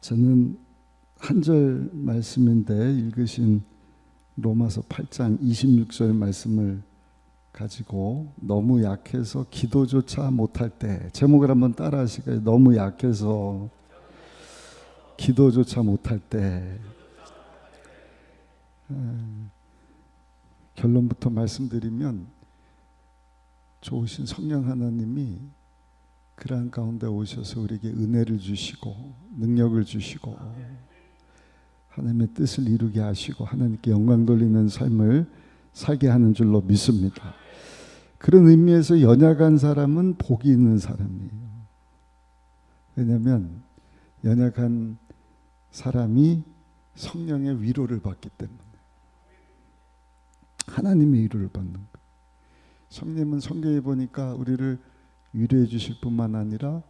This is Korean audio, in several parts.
저는 한 절 말씀인데 읽으신 로마서 8장 26절 말씀을 가지고 너무 약해서 기도조차 못할 때, 제목을 한번 따라 하실까요? 너무 약해서 기도조차 못할 때. 결론부터 말씀드리면 좋으신 성령 하나님이 그러한 가운데 오셔서 우리에게 은혜를 주시고 능력을 주시고 하나님의 뜻을 이루게 하시고 하나님께 영광 돌리는 삶을 살게 하는 줄로 믿습니다. 그런 의미에서 연약한 사람은 복이 있는 사람이에요. 왜냐하면 연약한 사람이 성령의 위로를 받기 때문에, 하나님의 위로를 받는 거예요. 성령은 성경에 보니까 우리를 위로해 주실 뿐만 아니라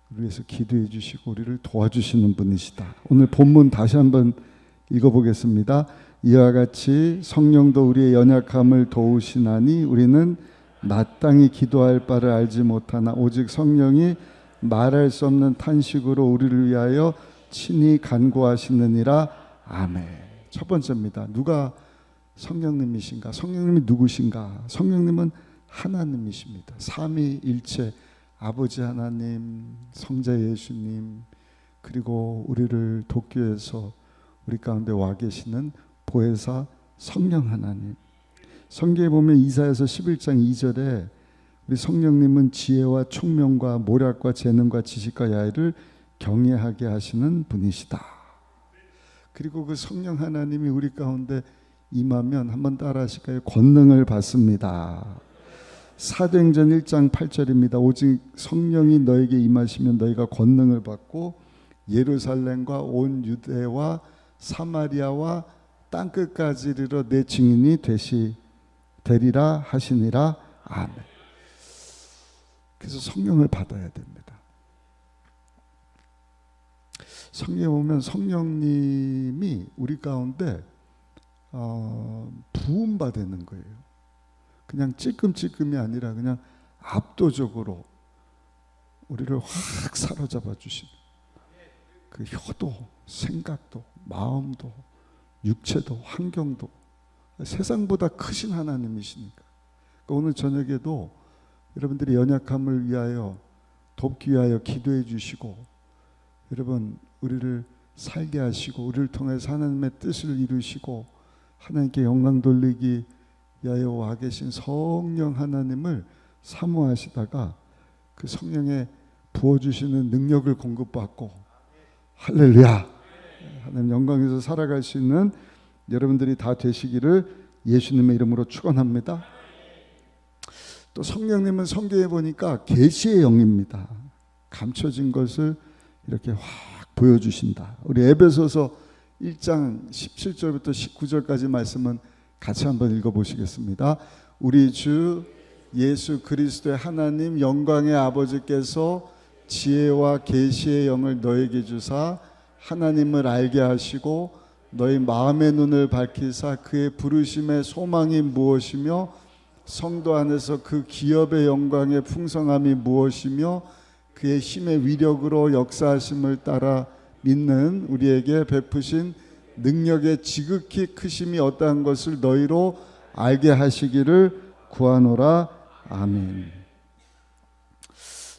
우리 위해서 기도해 주시고 우리를 도와주시는 분이시다. 오늘 본문 다시 한번 읽어보겠습니다. 이와 같이 성령도 우리의 연약함을 도우시나니 우리는 마땅히 기도할 바를 알지 못하나 오직 성령이 말할 수 없는 탄식으로 우리를 위하여 친히 간구하시느니라. 아멘. 첫 번째입니다. 누가 성령님이신가? 성령님이 누구신가? 성령님은 하나님이십니다. 삼위일체 아버지 하나님, 성자 예수님, 그리고 우리를 돕기 위해서 우리 가운데 와 계시는 보혜사 성령 하나님. 성경에 보면 이사야서 11장 2절에 우리 성령님은 지혜와 총명과 모략과 재능과 지식과 야의를 경외하게 하시는 분이시다. 그리고 그 성령 하나님이 우리 가운데 임하면 한번 따라 하실까요? 권능을 받습니다. 사도행전 1장 8절입니다. 오직 성령이 너에게 임하시면 너희가 권능을 받고 예루살렘과 온 유대와 사마리아와 땅끝까지 이르러 내 증인이 되리라 하시니라. 아멘. 그래서 성령을 받아야 됩니다. 성경에 보면 성령님이 우리 가운데 부음받는 거예요. 그냥 찔끔찔끔이 아니라 그냥 압도적으로 우리를 확 사로잡아 주시는 그 혀도 생각도 마음도 육체도 환경도 세상보다 크신 하나님이시니까. 그러니까 오늘 저녁에도 여러분들이 연약함을 위하여 돕기 위하여 기도해 주시고, 여러분 우리를 살게 하시고 우리를 통해서 하나님의 뜻을 이루시고 하나님께 영광 돌리기 위하여 와 계신 성령 하나님을 사모하시다가 그 성령에 부어주시는 능력을 공급받고, 할렐루야, 하나님 영광에서 살아갈 수 있는 여러분들이 다 되시기를 예수님의 이름으로 축원합니다. 또 성령님은 성경에 보니까 계시의 영입니다. 감춰진 것을 이렇게 확 보여주신다. 우리 에베소서 1장 17절부터 19절까지 말씀은 같이 한번 읽어보시겠습니다. 우리 주 예수 그리스도의 하나님 영광의 아버지께서 지혜와 계시의 영을 너에게 주사 하나님을 알게 하시고 너희 마음의 눈을 밝히사 그의 부르심의 소망이 무엇이며 성도 안에서 그 기업의 영광의 풍성함이 무엇이며 그의 힘의 위력으로 역사하심을 따라 믿는 우리에게 베푸신 능력의 지극히 크심이 어떠한 것을 너희로 알게 하시기를 구하노라. 아멘.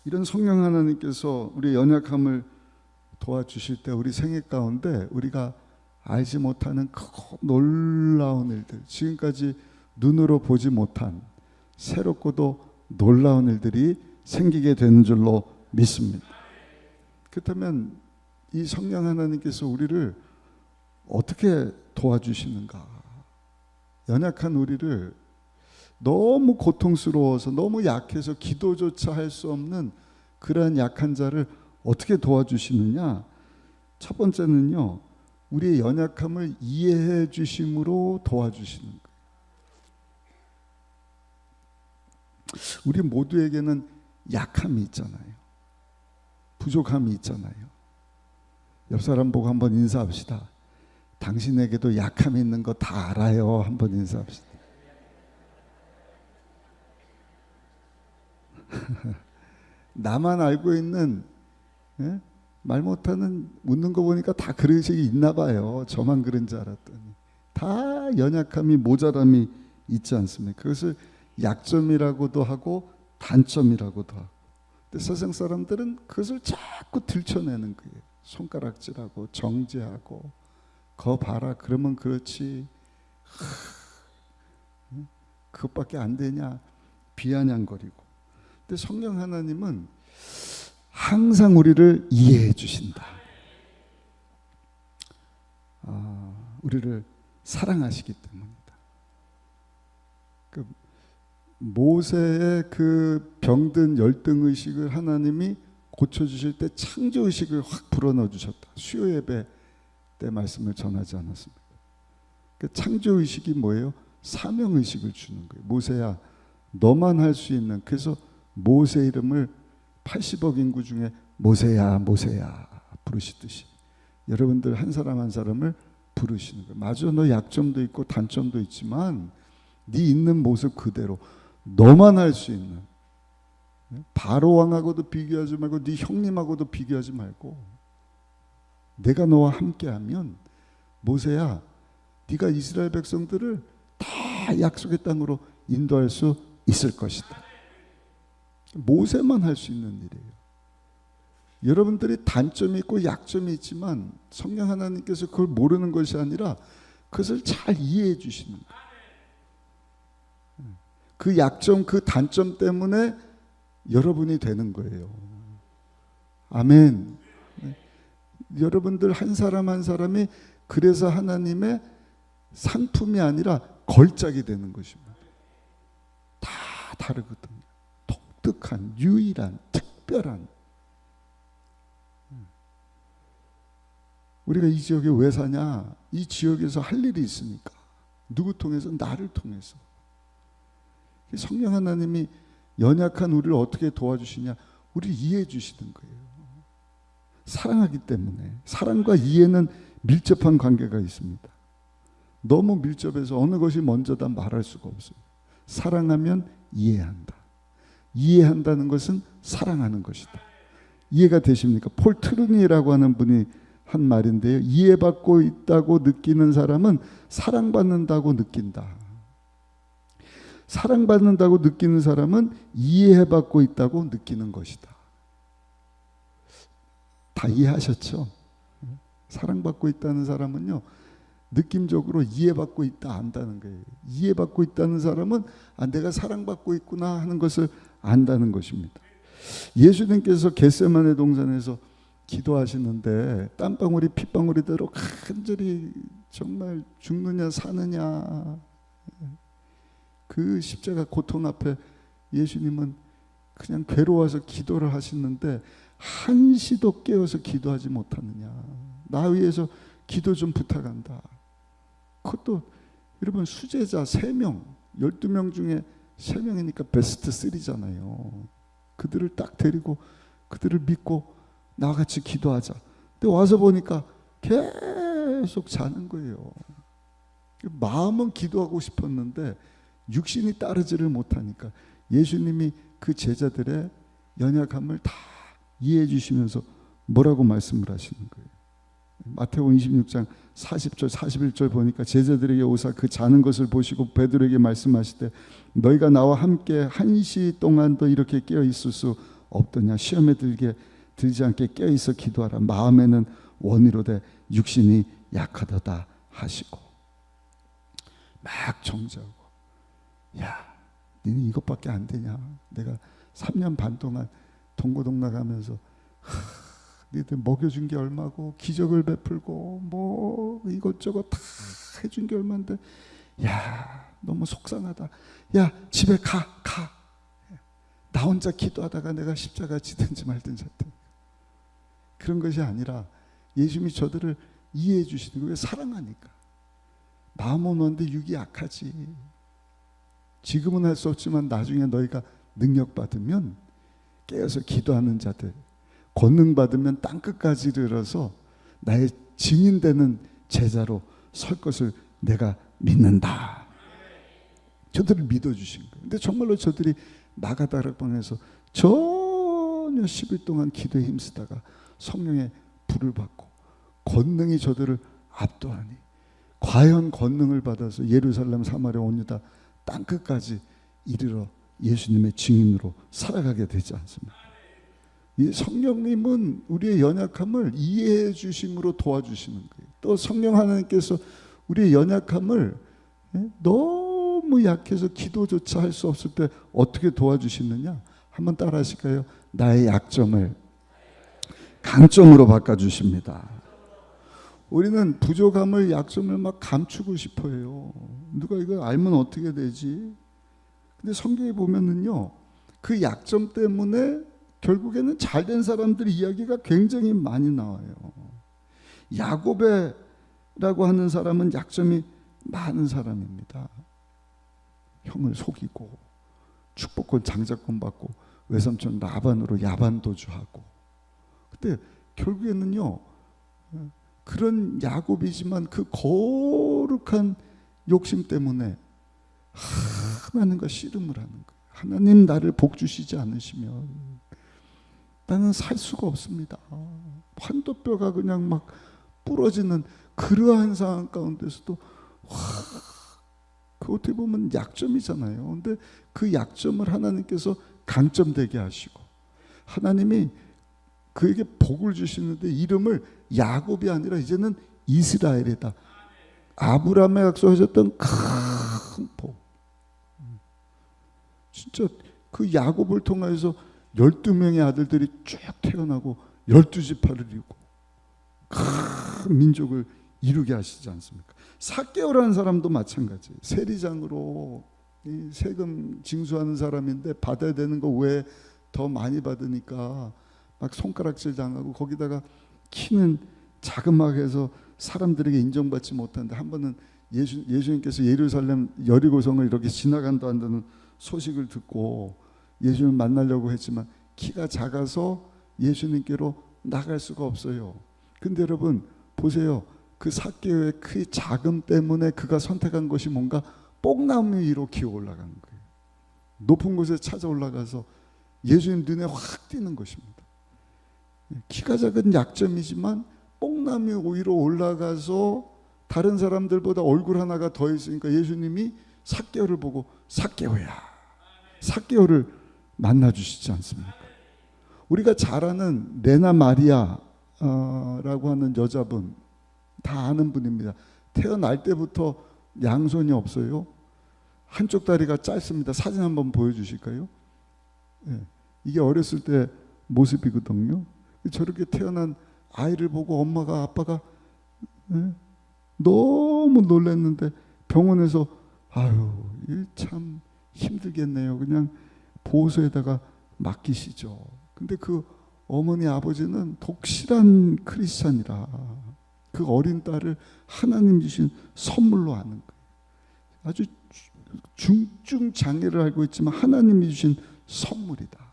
이런 성령 하나님께서 우리의 연약함을 도와주실 때 우리 생애 가운데 우리가 알지 못하는 크고 놀라운 일들, 지금까지 눈으로 보지 못한 새롭고도 놀라운 일들이 생기게 되는 줄로 믿습니다. 그렇다면 이 성령 하나님께서 우리를 어떻게 도와주시는가? 연약한 우리를 너무 고통스러워서 너무 약해서 기도조차 할 수 없는 그러한 약한 자를 어떻게 도와주시느냐? 첫 번째는요, 우리의 연약함을 이해해 주심으로 도와주시는 거예요. 우리 모두에게는 약함이 있잖아요. 부족함이 있잖아요. 옆 사람 보고 한번 인사합시다. 당신에게도 약함이 있는 거 다 알아요. 한번 인사합시다. 나만 알고 있는 말 못하는 웃는 거 보니까 다 그런 식이 있나 봐요. 저만 그런 줄 알았더니 다 연약함이 모자람이 있지 않습니까? 그것을 약점이라고도 하고 단점이라고도 하고. 근데 세상 사람들은 그것을 자꾸 들춰내는 거예요. 손가락질하고 정죄하고 거 봐라 그러면 그렇지 그것밖에 안 되냐 비아냥거리고. 근데 성령 하나님은 항상 우리를 이해해 주신다. 우리를 사랑하시기 때문이다. 그 모세의 그 병든 열등의식을 하나님이 고쳐주실 때 창조의식을 확 불어넣어 주셨다. 수요 예배 때 말씀을 전하지 않았습니까? 그 창조의식이 뭐예요? 사명의식을 주는 거예요. 모세야 너만 할 수 있는. 그래서 모세 이름을 80억 인구 중에 모세야 모세야 부르시듯이 여러분들 한 사람 한 사람을 부르시는 거예요. 맞아, 너 약점도 있고 단점도 있지만 네 있는 모습 그대로 너만 할 수 있는. 바로 왕하고도 비교하지 말고 네 형님하고도 비교하지 말고 내가 너와 함께하면 모세야 네가 이스라엘 백성들을 다 약속의 땅으로 인도할 수 있을 것이다. 모세만 할 수 있는 일이에요. 여러분들이 단점이 있고 약점이 있지만 성령 하나님께서 그걸 모르는 것이 아니라 그것을 잘 이해해 주시는 거예요. 그 약점, 그 단점 때문에 여러분이 되는 거예요. 아멘. 여러분들 한 사람 한 사람이 그래서 하나님의 상품이 아니라 걸작이 되는 것입니다. 다 다르거든요. 독특한, 유일한, 특별한. 우리가 이 지역에 왜 사냐? 이 지역에서 할 일이 있으니까. 누구 통해서? 나를 통해서. 성령 하나님이 연약한 우리를 어떻게 도와주시냐? 우리를 이해해 주시는 거예요. 사랑하기 때문에. 사랑과 이해는 밀접한 관계가 있습니다. 너무 밀접해서 어느 것이 먼저다 말할 수가 없어요. 사랑하면 이해한다. 이해한다는 것은 사랑하는 것이다. 이해가 되십니까? 폴 트루니라고 하는 분이 한 말인데요. 이해받고 있다고 느끼는 사람은 사랑받는다고 느낀다. 사랑받는다고 느끼는 사람은 이해받고 있다고 느끼는 것이다. 다 이해하셨죠? 사랑받고 있다는 사람은요, 느낌적으로 이해받고 있다 안다는 거예요. 이해받고 있다는 사람은 내가 사랑받고 있구나 하는 것을 안다는 것입니다. 예수님께서 겟세마네 동산에서 기도하시는데 땀방울이 핏방울이대로 간절히 정말 죽느냐 사느냐 그 십자가 고통 앞에 예수님은 그냥 괴로워서 기도를 하시는데 한시도 깨어서 기도하지 못하느냐. 나 위해서 기도 좀 부탁한다. 그것도 여러분 수제자 3명 12명 중에 3명이니까 베스트 3잖아요. 그들을 딱 데리고 그들을 믿고 나와 같이 기도하자. 근데 와서 보니까 계속 자는 거예요. 마음은 기도하고 싶었는데 육신이 따르지를 못하니까 예수님이 그 제자들의 연약함을 다 이해해 주시면서 뭐라고 말씀을 하시는 거예요. 마태복음 26장 40절 41절 보니까 제자들에게 오사 그 자는 것을 보시고 베드로에게 말씀하시되 너희가 나와 함께 한시 동안도 이렇게 깨어 있을 수 없더냐. 시험에 들지 않게 깨어 있어 기도하라. 마음에는 원이로되 육신이 약하도다 하시고. 막 정죄하고, 야 니는 이것밖에 안 되냐. 내가 3년 반 동안 동고동락하면서 니들 먹여준 게 얼마고 기적을 베풀고 뭐 이것저것 다 해준 게 얼마인데 야 너무 속상하다. 야 집에 가. 나 혼자 기도하다가 내가 십자가 지든지 말든지 했다. 그런 것이 아니라 예수님이 저들을 이해해 주시는 거예요. 사랑하니까. 마음은 원데 육이 약하지. 지금은 할 수 없지만 나중에 너희가 능력 받으면 깨어서 기도하는 자들, 권능 받으면 땅끝까지 이르러서 나의 증인되는 제자로 설 것을 내가 믿는다. 저들을 믿어주신 거예요. 근데 정말로 저들이 나가다락방에서 전혀 10일 동안 기도에 힘쓰다가 성령의 불을 받고 권능이 저들을 압도하니 과연 권능을 받아서 예루살렘, 사마리아, 온 유다 땅끝까지 이르러 예수님의 증인으로 살아가게 되지 않습니까? 이 성령님은 우리의 연약함을 이해해 주심으로 도와주시는 거예요. 또 성령 하나님께서 우리의 연약함을 너무 약해서 기도조차 할 수 없을 때 어떻게 도와주시느냐? 한번 따라 하실까요? 나의 약점을 강점으로 바꿔주십니다. 우리는 부족함을, 약점을 막 감추고 싶어요. 누가 이거 알면 어떻게 되지? 근데 성경에 보면은요, 그 약점 때문에 결국에는 잘된 사람들의 이야기가 굉장히 많이 나와요. 야곱이라고 하는 사람은 약점이 많은 사람입니다. 형을 속이고 축복권, 장자권 받고 외삼촌 라반으로 야반 도주하고. 근데 결국에는요, 그런 야곱이지만 그 거룩한 욕심 때문에 하나님과 씨름을 하는 거예요. 하나님 나를 복 주시지 않으시면 나는 살 수가 없습니다. 환도뼈가 그냥 막 부러지는 그러한 상황 가운데서도 그 어떻게 보면 약점이잖아요. 근데 그 약점을 하나님께서 강점되게 하시고 하나님이 그에게 복을 주시는데 이름을 야곱이 아니라 이제는 이스라엘이다. 아브라함에 약속하셨던 큰 복. 진짜 그 야곱을 통해서 12명의 아들들이 쭉 태어나고 12지파를 이루고 큰 민족을 이루게 하시지 않습니까? 삭개오라는 사람도 마찬가지예요. 세리장으로 세금 징수하는 사람인데 받아야 되는 거 왜 더 많이 받으니까 막 손가락질 당하고 거기다가 키는 자그마하게 해서 사람들에게 인정받지 못하는데 한 번은 예수님께서 예루살렘 여리고성을 이렇게 지나간다 한다는 소식을 듣고 예수님을 만나려고 했지만 키가 작아서 예수님께로 나갈 수가 없어요. 근데 여러분 보세요. 그 삭개오의 그 자금 때문에 그가 선택한 것이 뭔가 뽕나무 위로 기어 올라가는 거예요. 높은 곳에 찾아 올라가서 예수님 눈에 확 띄는 것입니다. 키가 작은 약점이지만 뽕나무 위로 올라가서 다른 사람들보다 얼굴 하나가 더 있으니까 예수님이 삭개오를 보고 삭개오야, 삭개오를 만나주시지 않습니까? 우리가 잘 아는 레나 마리아라고 하는 여자분 다 아는 분입니다. 태어날 때부터 양손이 없어요. 한쪽 다리가 짧습니다. 사진 한번 보여주실까요? 네. 이게 어렸을 때 모습이거든요. 저렇게 태어난 아이를 보고 엄마가 아빠가 너무 놀랐는데 병원에서 아유 참 힘들겠네요. 그냥 보호소에다가 맡기시죠. 근데 그 어머니 아버지는 독실한 크리스찬이라 그 어린 딸을 하나님 주신 선물로 아는 거예요. 아주 중증 장애를 알고 있지만 하나님이 주신 선물이다.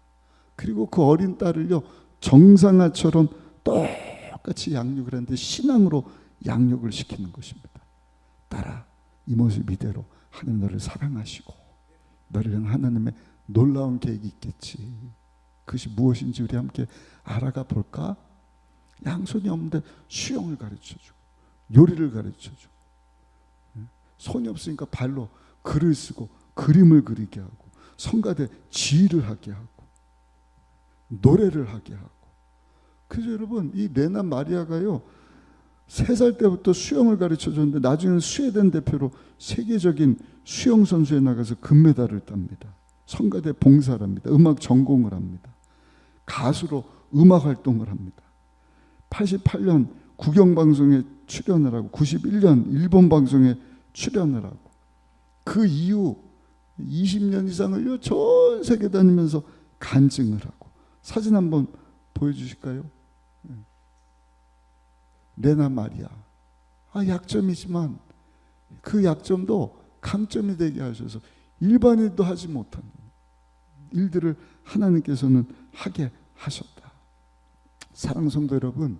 그리고 그 어린 딸을요 정상아처럼 똑같이 양육을 하는데 신앙으로 양육을 시키는 것입니다. 딸아, 이 모습 이대로 하나님 너를 사랑하시고 너를 향한 하나님의 놀라운 계획이 있겠지. 그것이 무엇인지 우리 함께 알아가 볼까? 양손이 없는데 수영을 가르쳐주고 요리를 가르쳐주고 손이 없으니까 발로 글을 쓰고 그림을 그리게 하고 성가대 지휘를 하게 하고 노래를 하게 하고. 그래서 여러분 이 레나 마리아가요 3살 때부터 수영을 가르쳐줬는데 나중에는 스웨덴 대표로 세계적인 수영 선수에 나가서 금메달을 tab니다. 성가대 봉사를 합니다. 음악 전공을 합니다. 가수로 음악 활동을 합니다. 88년 국영방송에 출연을 하고 91년 일본 방송에 출연을 하고 그 이후 20년 이상을요 전 세계 다니면서 간증을 하고. 사진 한번 보여주실까요? 레나 마리아. 약점이지만 그 약점도 강점이 되게 하셔서 일반인도 하지 못하는 일들을 하나님께서는 하게 하셨다. 사랑하는 성도 여러분,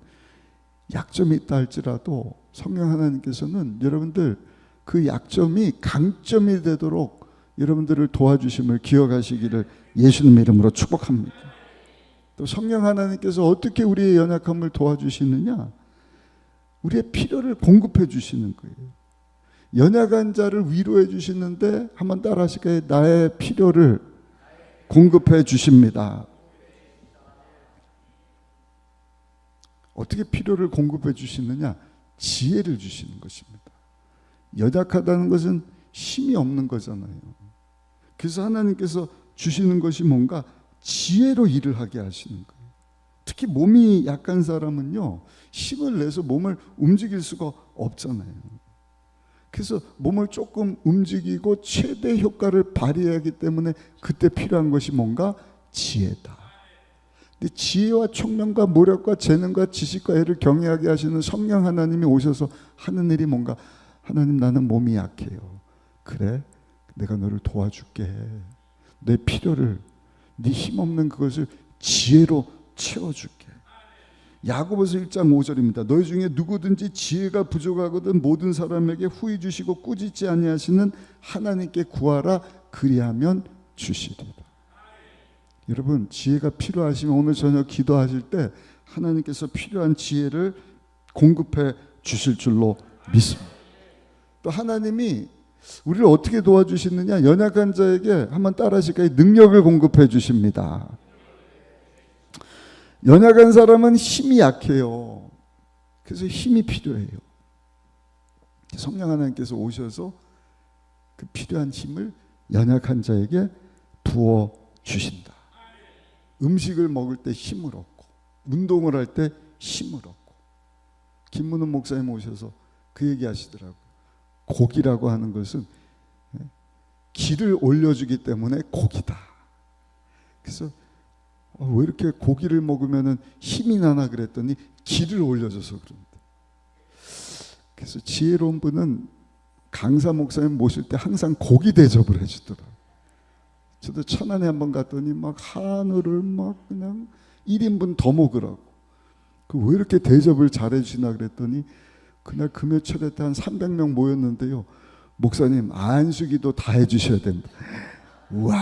약점이 있다 할지라도 성령 하나님께서는 여러분들 그 약점이 강점이 되도록 여러분들을 도와주심을 기억하시기를 예수님의 이름으로 축복합니다. 또 성령 하나님께서 어떻게 우리의 연약함을 도와주시느냐? 우리의 필요를 공급해 주시는 거예요. 연약한 자를 위로해 주시는데 한번 따라 하실까요? 나의 필요를 공급해 주십니다. 어떻게 필요를 공급해 주시느냐? 지혜를 주시는 것입니다. 연약하다는 것은 힘이 없는 거잖아요. 그래서 하나님께서 주시는 것이 뭔가 지혜로 일을 하게 하시는 거예요. 특히 몸이 약한 사람은요, 힘을 내서 몸을 움직일 수가 없잖아요. 그래서 몸을 조금 움직이고 최대 효과를 발휘하기 때문에 그때 필요한 것이 뭔가 지혜다. 근데 지혜와 총명과 모략과 재능과 지식과 애를 경외하게 하시는 성령 하나님이 오셔서 하는 일이 뭔가, 하나님 나는 몸이 약해요. 그래, 내가 너를 도와줄게. 내 필요를, 네 힘없는 그것을 지혜로 채워줄게. 야고보서 1장 5절입니다. 너희 중에 누구든지 지혜가 부족하거든 모든 사람에게 후히 주시고 꾸짖지 아니하시는 하나님께 구하라. 그리하면 주시리라. 여러분, 지혜가 필요하시면 오늘 저녁 기도하실 때 하나님께서 필요한 지혜를 공급해 주실 줄로 믿습니다. 또 하나님이 우리를 어떻게 도와주시느냐? 연약한 자에게 한번 따라 하실까요? 능력을 공급해 주십니다. 연약한 사람은 힘이 약해요. 그래서 힘이 필요해요. 성령 하나님께서 오셔서 그 필요한 힘을 연약한 자에게 부어 주신다. 음식을 먹을 때 힘을 얻고, 운동을 할 때 힘을 얻고. 김문훈 목사님 오셔서 그 얘기 하시더라고요. 고기라고 하는 것은 기를 올려주기 때문에 고기다. 그래서 왜 이렇게 고기를 먹으면 힘이 나나 그랬더니 기를 올려줘서 그런데. 그래서 지혜로운 분은 강사 목사님 모실 때 항상 고기 대접을 해주더라고요. 저도 천안에 한번 갔더니 막 한우를 막 그냥 1인분 더 먹으라고. 왜 이렇게 대접을 잘해주시나 그랬더니 그날 금요철에 한 300명 모였는데요. 목사님 안수기도 다 해주셔야 된다. 우와,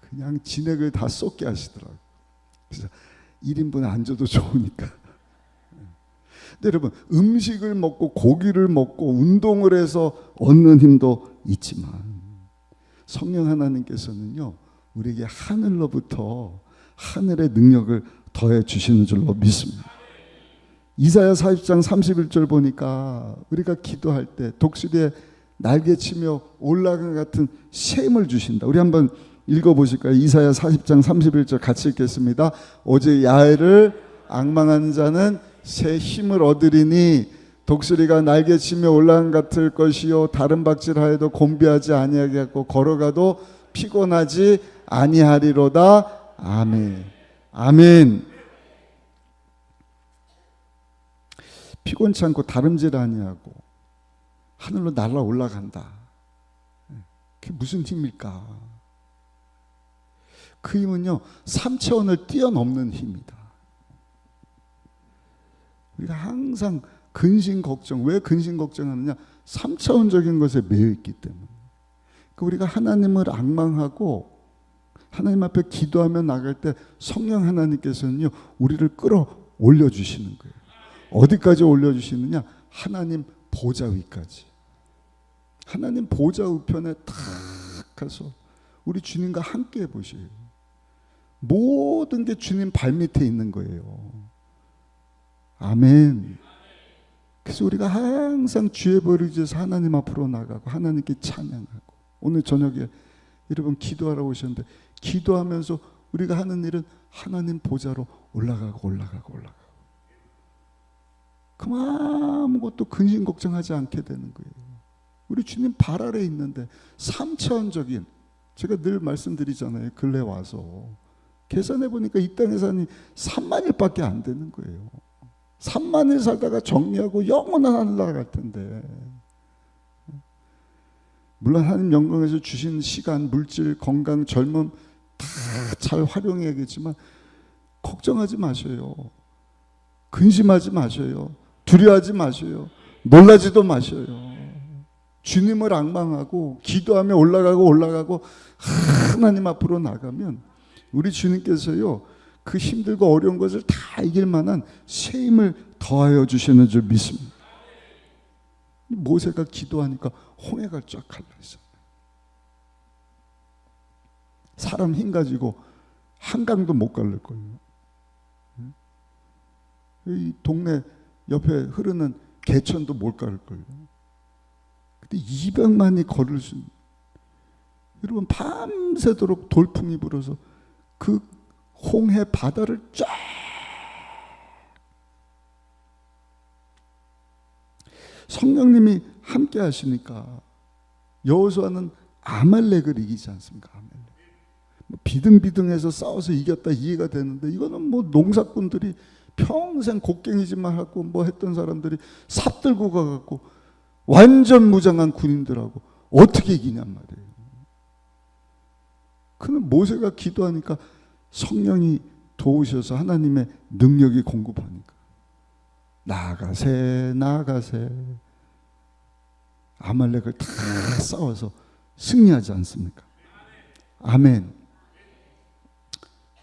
그냥 진액을 다 쏟게 하시더라고요. 그래서 1인분 안 줘도 좋으니까. 근데 여러분, 음식을 먹고 고기를 먹고 운동을 해서 얻는 힘도 있지만 성령 하나님께서는요, 우리에게 하늘로부터 하늘의 능력을 더해 주시는 줄로 믿습니다. 이사야 40장 31절 보니까 우리가 기도할 때 독수리에 날개치며 올라간 같은 샘을 주신다. 우리 한번 읽어보실까요? 이사야 40장 31절 같이 읽겠습니다. 오직 야훼를 앙망한 자는 새 힘을 얻으리니 독수리가 날개치며 올라간 같을 것이요 다른 박질하여도 곤비하지 아니하겠고 걸어가도 피곤하지 아니하리로다. 아멘. 아멘. 피곤치 않고 다름질 아니하고 하늘로 날아 올라간다. 그게 무슨 힘일까? 그 힘은요, 3차원을 뛰어넘는 힘이다. 우리가 항상 근심 걱정, 왜 근심 걱정하느냐? 3차원적인 것에 매여 있기 때문에. 우리가 하나님을 앙망하고 하나님 앞에 기도하며 나갈 때 성령 하나님께서는요, 우리를 끌어올려 주시는 거예요. 어디까지 올려주시느냐? 하나님 보좌 위까지. 하나님 보좌 우편에 탁 가서 우리 주님과 함께 해보세요. 모든 게 주님 발밑에 있는 거예요. 아멘. 그래서 우리가 항상 주의 버리지에서 하나님 앞으로 나가고 하나님께 찬양하고. 오늘 저녁에 여러분 기도하러 오셨는데 기도하면서 우리가 하는 일은 하나님 보좌로 올라가고 그럼 아무것도 근심 걱정하지 않게 되는 거예요. 우리 주님 발 아래 있는데 3차원적인, 제가 늘 말씀드리잖아요. 근래 와서 계산해 보니까 이 땅에 사니 3만 일밖에 안 되는 거예요. 3만 일 살다가 정리하고 영원한 하늘 나갈 텐데. 물론 하나님 영광에서 주신 시간, 물질, 건강, 젊음 다 잘 활용해야겠지만 걱정하지 마셔요. 근심하지 마셔요. 두려워하지 마셔요. 놀라지도 마셔요. 주님을 앙망하고 기도하며 올라가고 하나님 앞으로 나가면 우리 주님께서요, 그 힘들고 어려운 것을 다 이길 만한 새 힘을 더하여 주시는 줄 믿습니다. 모세가 기도하니까 홍해가 쫙 갈라있어. 사람 힘 가지고 한강도 못 갈릴걸요. 이 동네 옆에 흐르는 개천도 못 갈릴걸요. 근데 200만이 걸을 수 있는, 여러분 밤새도록 돌풍이 불어서 그 홍해 바다를 쫙, 성령님이 함께 하시니까 여호수아는 아말렉을 이기지 않습니까? 아말렉. 비등비등해서 싸워서 이겼다 이해가 되는데, 이거는 뭐 농사꾼들이 평생 곡괭이질만 하고 뭐 했던 사람들이 삽 들고 가갖고 완전 무장한 군인들하고 어떻게 이기냔 말이에요. 그는 모세가 기도하니까 성령이 도우셔서 하나님의 능력이 공급하니까 나가세 아말렉을 다 싸워서 승리하지 않습니까? 아멘.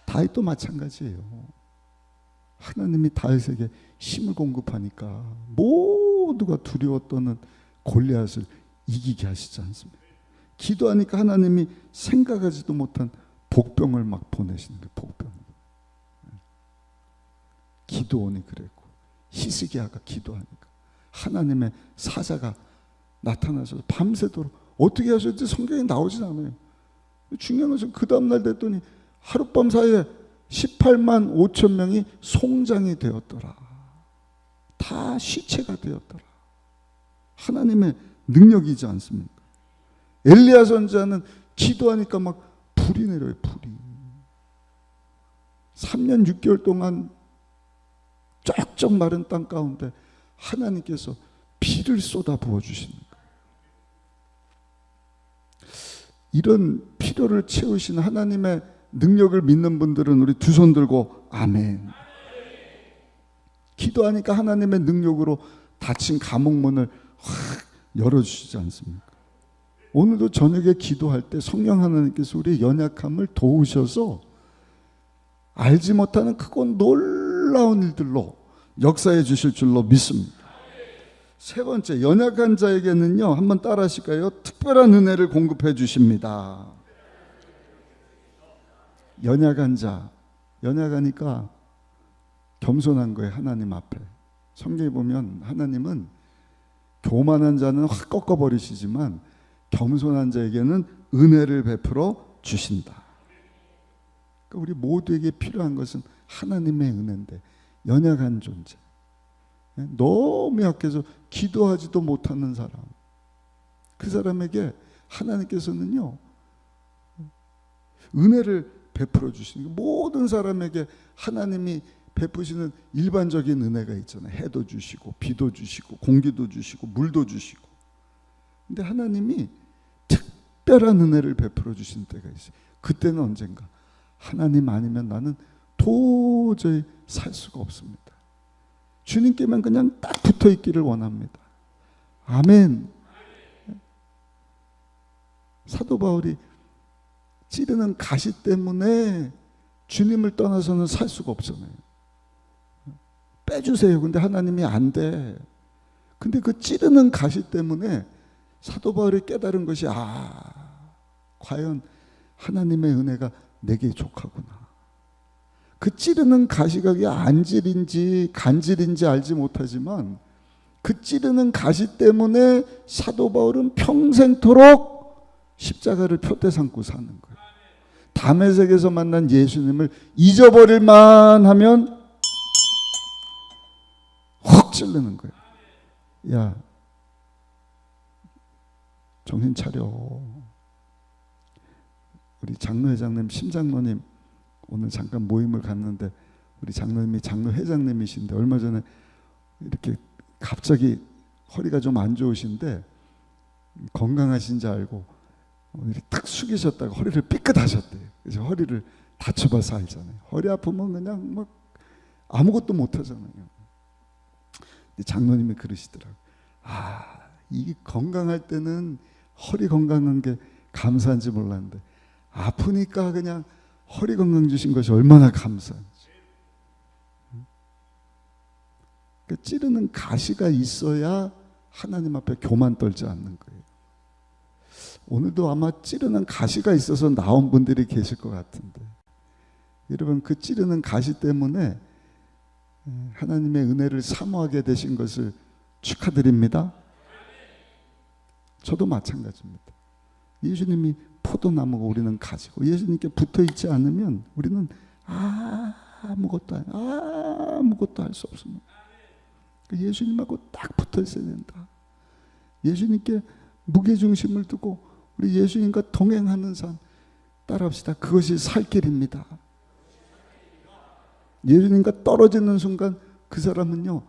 다윗도 마찬가지예요. 하나님이 다윗에게 힘을 공급하니까 모두가 두려워 떠는 골리앗을 이기게 하시지 않습니까? 기도하니까 하나님이 생각하지도 못한 복병을 막 보내시는 거예요. 복병. 기도원이 그랬고, 히스기야가 기도하니까 하나님의 사자가 나타나서 밤새도록 어떻게 하셨지 성경에 나오진 않아요. 중요한 것은 그 다음날 됐더니 하룻밤 사이에 18만 5천 명이 송장이 되었더라. 다 시체가 되었더라. 하나님의 능력이지 않습니까? 엘리야 선지자는 기도하니까 막 불이 내려요. 불이. 3년 6개월 동안 쩍쩍 마른 땅 가운데 하나님께서 비를 쏟아 부어주시는 거예요. 이런 필요를 채우신 하나님의 능력을 믿는 분들은 우리 두 손 들고 아멘. 기도하니까 하나님의 능력으로 닫힌 감옥문을 확 열어주시지 않습니까? 오늘도 저녁에 기도할 때 성령 하나님께서 우리의 연약함을 도우셔서 알지 못하는 크고 놀라운 일들로 역사해 주실 줄로 믿습니다. 세 번째, 연약한 자에게는요, 한번 따라 하실까요? 특별한 은혜를 공급해 주십니다. 연약한 자, 연약하니까 겸손한 거예요. 하나님 앞에. 성경에 보면 하나님은 교만한 자는 확 꺾어버리시지만 겸손한 자에게는 은혜를 베풀어 주신다. 그러니까 우리 모두에게 필요한 것은 하나님의 은혜인데, 연약한 존재, 너무 약해서 기도하지도 못하는 사람, 그 사람에게 하나님께서는요 은혜를 베풀어 주시는, 모든 사람에게 하나님이 베푸시는 일반적인 은혜가 있잖아요. 해도 주시고 비도 주시고 공기도 주시고 물도 주시고. 근데 하나님이 특별한 은혜를 베풀어 주신 때가 있어요. 그때는 언젠가 하나님 아니면 나는 도저히 살 수가 없습니다. 주님께만 그냥 딱 붙어 있기를 원합니다. 아멘. 사도 바울이 찌르는 가시 때문에 주님을 떠나서는 살 수가 없잖아요. 빼주세요. 근데 하나님이 안 돼. 근데 그 찌르는 가시 때문에 사도 바울이 깨달은 것이, 과연 하나님의 은혜가 내게 족하구나. 그 찌르는 가시가 안질인지 간질인지 알지 못하지만 그 찌르는 가시 때문에 사도 바울은 평생토록 십자가를 표대 삼고 사는 거예요. 다메섹에서 만난 예수님을 잊어버릴만 하면 확 찌르는 거예요. 야, 정신 차려. 우리 장로회장님, 심장로님 오늘 잠깐 모임을 갔는데, 우리 장로님이 장로회장님이신데 얼마 전에 이렇게 갑자기 허리가 좀 안 좋으신데 건강하신지 알고 이렇게 탁 숙이셨다가 허리를 삐끗하셨대요. 그래서 허리를 다쳐봐서 알잖아요. 허리 아프면 그냥 막 아무것도 못하잖아요. 근데 장로님이 그러시더라고요. 이게 건강할 때는 허리 건강한 게 감사한지 몰랐는데 아프니까 그냥 허리 건강 주신 것이 얼마나 감사한지. 그 찌르는 가시가 있어야 하나님 앞에 교만 떨지 않는 거예요. 오늘도 아마 찌르는 가시가 있어서 나온 분들이 계실 것 같은데, 여러분 그 찌르는 가시 때문에 하나님의 은혜를 사모하게 되신 것을 축하드립니다. 저도 마찬가지입니다. 예수님이 포도나무고 우리는 가지고, 예수님께 붙어있지 않으면 우리는 아무것도 할 수 없습니다. 예수님하고 딱 붙어 있어야 된다. 예수님께 무게중심을 두고 우리 예수님과 동행하는 삶 따라합시다. 그것이 살 길입니다. 예수님과 떨어지는 순간 그 사람은요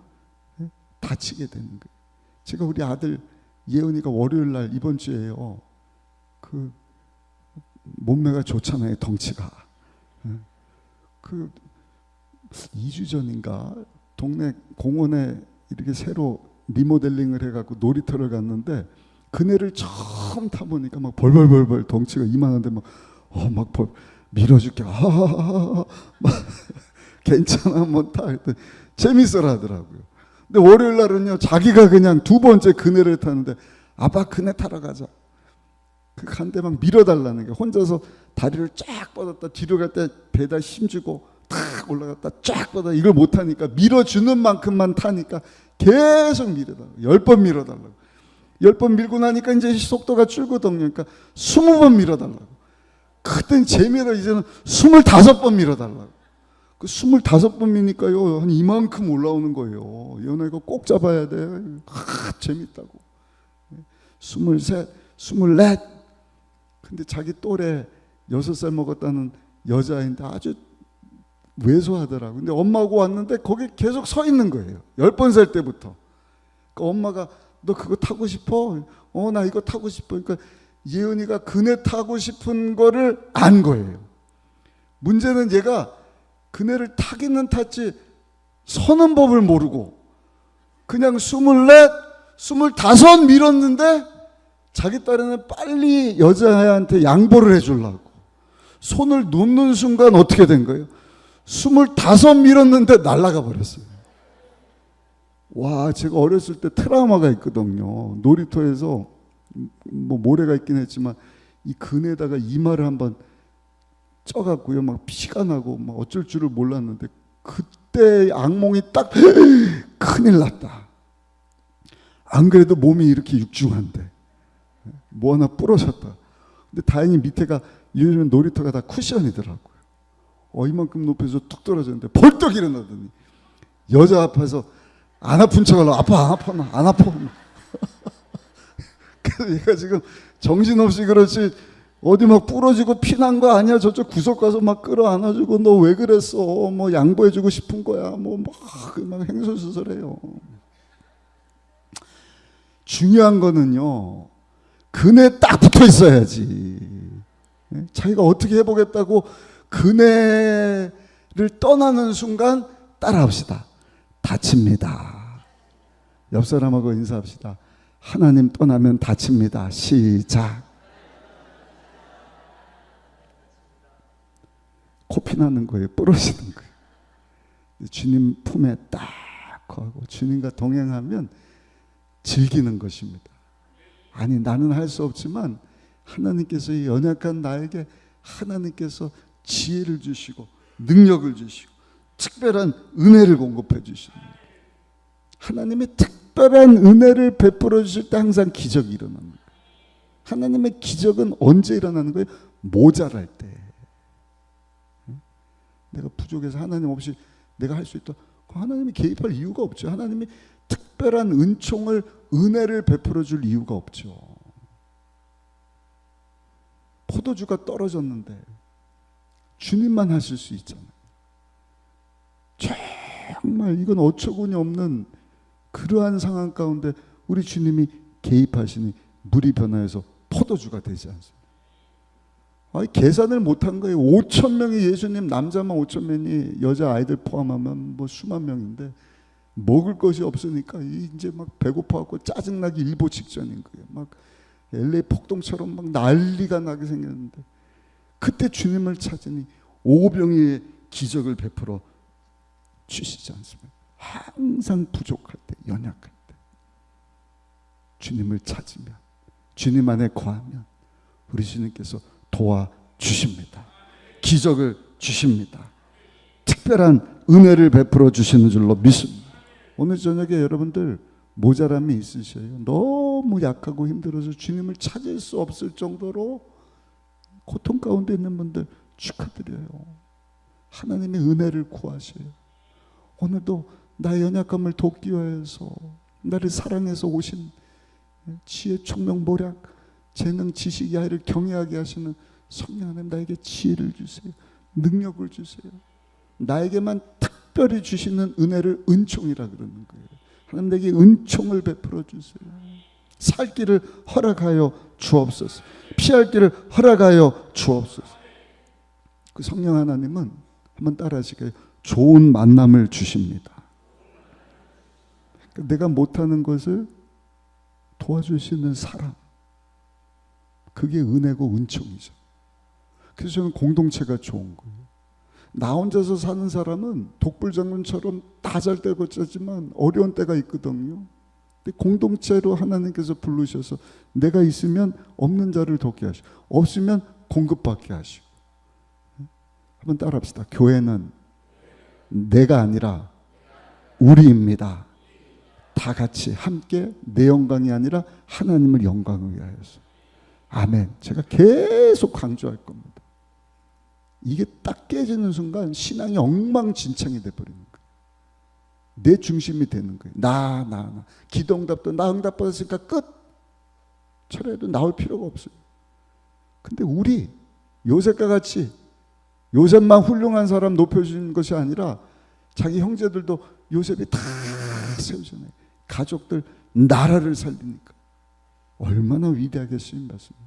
다치게 되는 거예요. 제가 우리 아들 예은이가 월요일 날 이번 주에요, 그 몸매가 좋잖아요, 덩치가. 그 2주 전인가 동네 공원에 이렇게 새로 리모델링을 해갖고 놀이터를 갔는데, 그네를 처음 타보니까 막 벌벌벌벌 덩치가 이만한데 막 밀어줄게. 막 괜찮아, 뭐 타. 재밌어라 하더라고요. 근데 월요일 날은요, 자기가 그냥 두 번째 그네를 타는데, 아빠 그네 타러 가자. 그 간 데 막 밀어달라는 게, 혼자서 다리를 쫙 뻗었다 뒤로 갈 때 배에다 힘주고 탁 올라갔다 쫙 뻗어, 이걸 못하니까 밀어주는 만큼만 타니까 계속 밀어달라고. 10번 밀어달라고. 10번 밀고 나니까 이제 속도가 줄거든요. 그러니까 20번 밀어달라고. 그땐 재미로 이제는 25번 밀어달라고. 그 25번 미니까요, 한 이만큼 올라오는 거예요. 연아 이거 꼭 잡아야 돼. 재밌다고. 23, 24. 근데 자기 또래 6살 먹었다는 여자아이인데 아주 왜소하더라고. 근데 엄마하고 왔는데 거기 계속 서 있는 거예요. 10번 살 때부터. 그러니까 엄마가 너 그거 타고 싶어? 나 이거 타고 싶어. 그러니까 예은이가 그네 타고 싶은 거를 안 거예요. 문제는 얘가 그네를 타기는 탔지 서는 법을 모르고 그냥 24, 25 밀었는데, 자기 딸에는 빨리 여자애한테 양보를 해주려고 손을 놓는 순간 어떻게 된 거예요? 25 밀었는데 날아가 버렸어요. 와, 제가 어렸을 때 트라우마가 있거든요. 놀이터에서 뭐 모래가 있긴 했지만 이 그네에다가 이마를 한번 쪄갖고요, 막 피가 나고 막 어쩔 줄을 몰랐는데, 그때 악몽이 딱 큰일 났다. 안 그래도 몸이 이렇게 육중한데 뭐 하나 부러졌다. 근데 다행히 밑에가 요즘 놀이터가 다 쿠션이더라고요. 이만큼 높이서 툭 떨어졌는데 벌떡 일어나더니 여자 앞에서 안 아픈 척하려고, 아파 안 아파. 그래서 얘가 지금 정신없이 그렇지 어디 막 부러지고 피난 거 아니야. 저쪽 구석 가서 막 끌어안아주고 너 왜 그랬어? 뭐 양보해주고 싶은 거야. 뭐 막 행설수설해요. 중요한 거는요, 그네 딱 붙어 있어야지. 자기가 어떻게 해보겠다고 그네를 떠나는 순간 따라합시다. 다칩니다. 옆 사람하고 인사합시다. 하나님 떠나면 다칩니다. 시작. 코피 나는 거예요. 부러지는 거예요. 주님 품에 딱 하고 주님과 동행하면 즐기는 것입니다. 아니, 나는 할 수 없지만 하나님께서 이 연약한 나에게 하나님께서 지혜를 주시고 능력을 주시고 특별한 은혜를 공급해 주시는 거예요. 하나님의 특별한 은혜를 베풀어 주실 때 항상 기적이 일어나는 거예요. 하나님의 기적은 언제 일어나는 거예요? 모자랄 때. 내가 부족해서 하나님 없이 내가 할 수 있다. 하나님이 개입할 이유가 없죠. 하나님이 특별한 은총을, 은혜를 베풀어 줄 이유가 없죠. 포도주가 떨어졌는데 주님만 하실 수 있잖아요. 정말 이건 어처구니 없는 그러한 상황 가운데 우리 주님이 개입하시니 물이 변화해서 포도주가 되지 않습니다. 계산을 못한 거예요. 5천 명이 예수님, 남자만 5천 명이 여자 아이들 포함하면 뭐 수만 명인데 먹을 것이 없으니까 이제 막 배고파갖고 짜증나기 일보 직전인 거예요. 막 LA 폭동처럼 막 난리가 나게 생겼는데, 그때 주님을 찾으니 오병이의 기적을 베풀어 주시지 않습니까? 항상 부족할 때, 연약할 때 주님을 찾으면, 주님 안에 거하면 우리 주님께서 도와주십니다. 기적을 주십니다. 특별한 은혜를 베풀어 주시는 줄로 믿습니다. 오늘 저녁에 여러분들 모자람이 있으셔요. 너무 약하고 힘들어서 주님을 찾을 수 없을 정도로 고통 가운데 있는 분들 축하드려요. 하나님의 은혜를 구하셔요. 오늘도 나의 연약함을 돕기 위해서 나를 사랑해서 오신 지혜, 총명, 모략, 재능, 지식이 아이를 경외하게 하시는 성령 하나님, 나에게 지혜를 주세요. 능력을 주세요. 나에게만 특별히 주시는 은혜를 은총이라 그러는 거예요. 하나님, 내게 은총을 베풀어 주세요. 살 길을 허락하여 주옵소서. 피할 길을 허락하여 주옵소서. 그 성령 하나님은 한번 따라하시게요. 좋은 만남을 주십니다. 내가 못하는 것을 도와주시는 사람, 그게 은혜고 은총이죠. 그래서 저는 공동체가 좋은 거예요. 나 혼자서 사는 사람은 독불장군처럼 다 잘 때고 짜지만 어려운 때가 있거든요. 근데 공동체로 하나님께서 부르셔서 내가 있으면 없는 자를 돕게 하시고 없으면 공급받게 하시고. 한번 따라합시다. 교회는 내가 아니라 우리입니다. 다 같이 함께 내 영광이 아니라 하나님을 영광을 위하여서. 아멘. 제가 계속 강조할 겁니다. 이게 딱 깨지는 순간 신앙이 엉망진창이 돼버리는 거예요. 내 중심이 되는 거예요. 나. 기도 응답도 나 응답 받았으니까 끝. 차라리 나올 필요가 없어요. 근데 우리 요셉과 같이, 요셉만 훌륭한 사람 높여주는 것이 아니라 자기 형제들도 요셉이 다 세우잖아요. 가족들, 나라를 살리니까 얼마나 위대하게 쓰임 받습니다.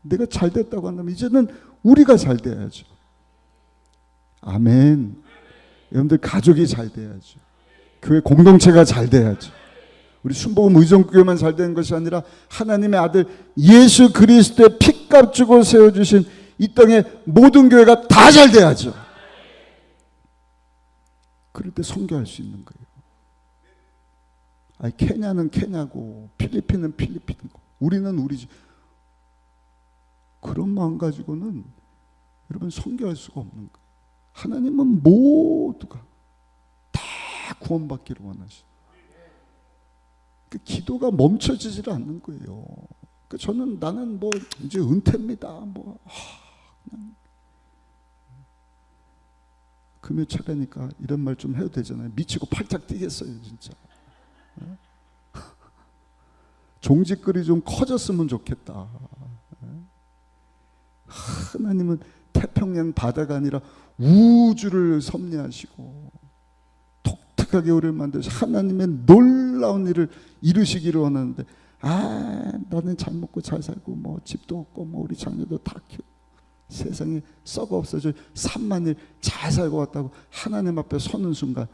내가 잘 됐다고 한다면 이제는 우리가 잘 돼야죠. 아멘. 여러분들 가족이 잘 돼야죠. 교회 공동체가 잘 돼야죠. 우리 순복음 의정교회만 잘 되는 것이 아니라 하나님의 아들 예수 그리스도의 피값 주고 세워주신 이 땅의 모든 교회가 다 잘 돼야죠. 그럴 때 선교할 수 있는 거예요. 아니, 케냐는 케냐고 필리핀은 필리핀이고 우리는 우리지. 그런 마음 가지고는 여러분 선교할 수가 없는 거예요. 하나님은 모두가 다 구원받기를 원하시죠. 그 기도가 멈춰지질 않는 거예요. 그 저는 나는 뭐 이제 은퇴입니다. 그냥 금요 차례니까 이런 말 좀 해도 되잖아요. 미치고 팔짝 뛰겠어요, 진짜. 종직글이 좀 커졌으면 좋겠다. 하나님은 태평양 바다가 아니라 우주를 섭리하시고 독특하게 우리를 만드셔 하나님의 놀라운 일을 이루시기를 원하는데, 나는 잘 먹고 잘 살고 뭐 집도 없고 뭐 우리 자녀도 다 키우고 세상에 썩어 없어져 3만 일 잘 살고 왔다고 하나님 앞에 서는 순간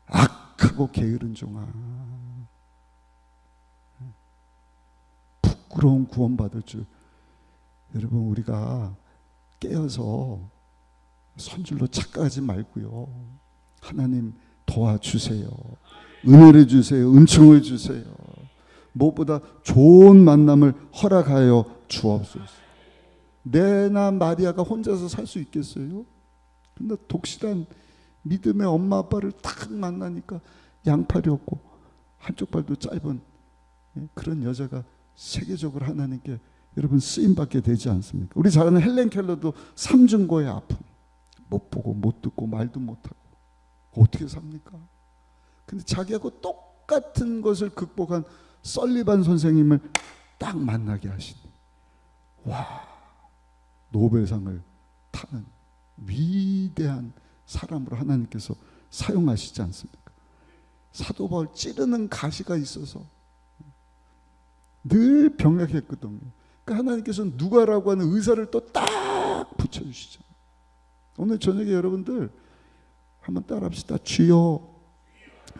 악하고 게으른 종아, 부끄러운 구원받을 줄. 여러분, 우리가 깨어서 선줄로 착각하지 말고요. 하나님 도와주세요. 은혜를 주세요. 은총을 주세요. 무엇보다 좋은 만남을 허락하여 주옵소서. 내나 마리아가 혼자서 살 수 있겠어요? 근데 독실한 믿음의 엄마 아빠를 딱 만나니까 양팔이 없고 한쪽 발도 짧은 그런 여자가 세계적으로 하나님께 여러분 쓰임받게 되지 않습니까? 우리 잘 아는 헬렌 켈러도 삼중고의 아픔, 못 보고 못 듣고 말도 못하고 어떻게 삽니까? 근데 자기하고 똑같은 것을 극복한 설리반 선생님을 딱 만나게 하시니, 와, 노벨상을 타는 위대한 사람으로 하나님께서 사용하시지 않습니까? 사도 바울 찌르는 가시가 있어서 늘 병약했거든요. 그러니까 하나님께서는 누가라고 하는 의사를 또 딱 붙여주시죠. 오늘 저녁에 여러분들 한번 따라합시다. 주여,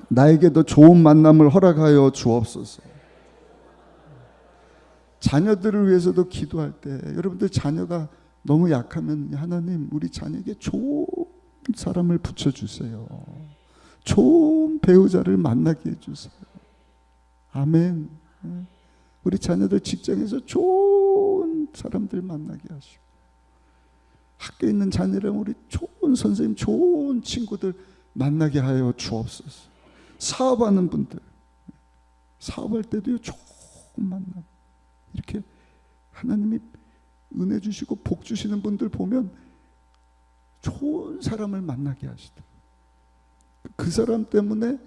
나에게도 좋은 만남을 허락하여 주옵소서. 자녀들을 위해서도 기도할 때 여러분들 자녀가 너무 약하면 하나님 우리 자녀에게 좋은 사람을 붙여주세요. 좋은 배우자를 만나게 해주세요. 아멘. 우리 자녀들 직장에서 좋은 사람들 만나게 하시고, 학교에 있는 자녀랑 우리 좋은 선생님, 좋은 친구들 만나게 하여 주옵소서. 사업하는 분들, 사업할 때도요, 좋은 만남, 이렇게 하나님이 은혜 주시고 복 주시는 분들 보면 좋은 사람을 만나게 하시더라고요. 그 사람 때문에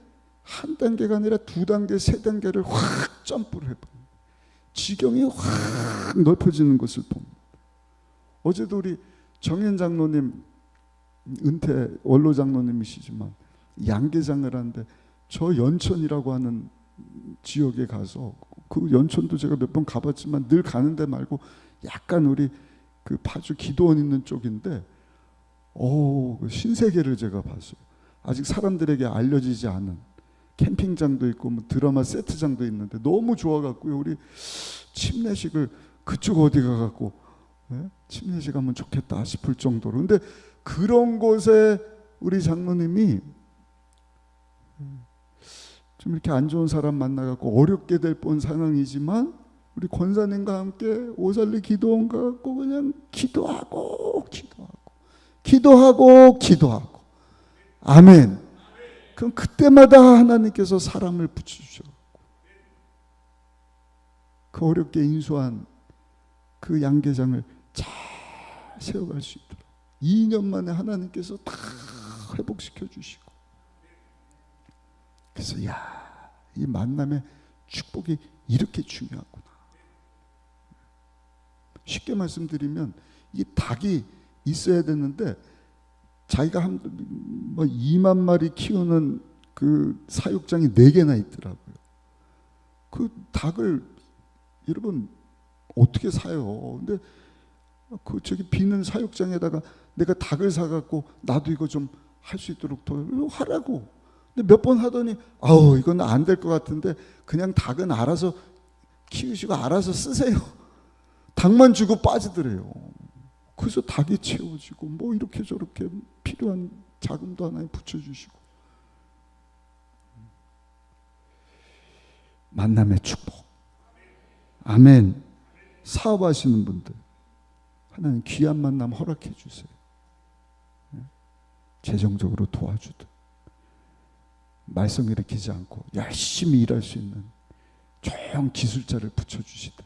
한 단계가 아니라 두 단계, 세 단계를 확 점프를 해버립니다. 지경이 확 넓어지는 것을 봅니다. 어제도 우리 정현 장로님, 은퇴 원로 장로님이시지만 양계장을 하는데, 저 연천이라고 하는 지역에 가서, 그 연천도 제가 몇 번 가봤지만 늘 가는 데 말고 약간 우리 그 파주 기도원 있는 쪽인데, 신세계를 제가 봤어요. 아직 사람들에게 알려지지 않은 캠핑장도 있고 뭐 드라마 세트장도 있는데 너무 좋아갖고요. 우리 침례식을 그쪽 어디 가갖고 침례식 하면 좋겠다 싶을 정도로. 근데 그런 곳에 우리 장로님이 좀 이렇게 안 좋은 사람 만나갖고 어렵게 될 뻔 상황이지만, 우리 권사님과 함께 오살리 기도원 가갖고 그냥 기도하고 아멘. 그럼 그때마다 하나님께서 사람을 붙여주셔. 그 어렵게 인수한 그 양계장을 잘 세워갈 수 있도록 2년 만에 하나님께서 다 회복시켜 주시고. 그래서 이 만남의 축복이 이렇게 중요하구나. 쉽게 말씀드리면 이 닭이 있어야 되는데, 자기가 한 2만 마리 키우는 그 사육장이 4개나 있더라고요. 그 닭을 여러분 어떻게 사요? 근데 그 저기 비는 사육장에다가 내가 닭을 사갖고 나도 이거 좀 할 수 있도록 더 하라고. 근데 몇 번 하더니 이건 안 될 것 같은데 그냥 닭은 알아서 키우시고 알아서 쓰세요. 닭만 주고 빠지더래요. 그래서 닭이 채워지고 뭐 이렇게 저렇게 필요한 자금도 하나에 붙여주시고. 만남의 축복. 아멘. 사업하시는 분들 하나님 귀한 만남 허락해 주세요. 재정적으로 도와주듯, 말썽 일으키지 않고 열심히 일할 수 있는 좋은 기술자를 붙여주시듯,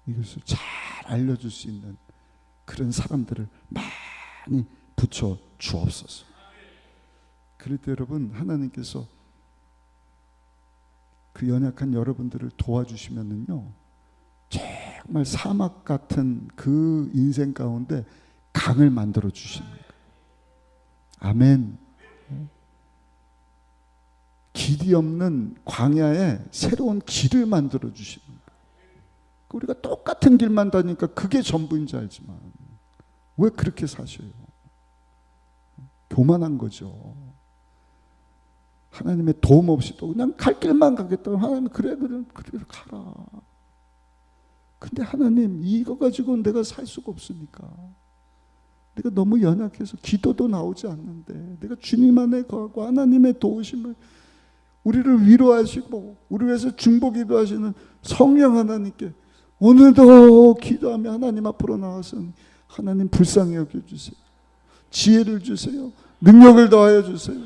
이것을 잘 알려줄 수 있는 그런 사람들을 많이 붙여 주옵소서. 그럴 때 여러분, 하나님께서 그 연약한 여러분들을 도와주시면은요, 정말 사막 같은 그 인생 가운데 강을 만들어 주시는 거예요. 아멘. 길이 없는 광야에 새로운 길을 만들어 주시는 거예요. 우리가 똑같은 길만 다니까 그게 전부인 줄 알지만 왜 그렇게 사셔요? 교만한 거죠. 하나님의 도움 없이 또 그냥 갈 길만 가겠다고. 하나님 그래 가라. 근데 하나님, 이거 가지고 내가 살 수가 없으니까, 내가 너무 연약해서 기도도 나오지 않는데, 내가 주님 안에 거하고 하나님의 도우심을, 우리를 위로하시고 우리 위해서 중보기도 하시는 성령 하나님께 오늘도 기도하며 하나님 앞으로 나와서 하나님 불쌍히 여겨주세요. 지혜를 주세요. 능력을 더하여 주세요.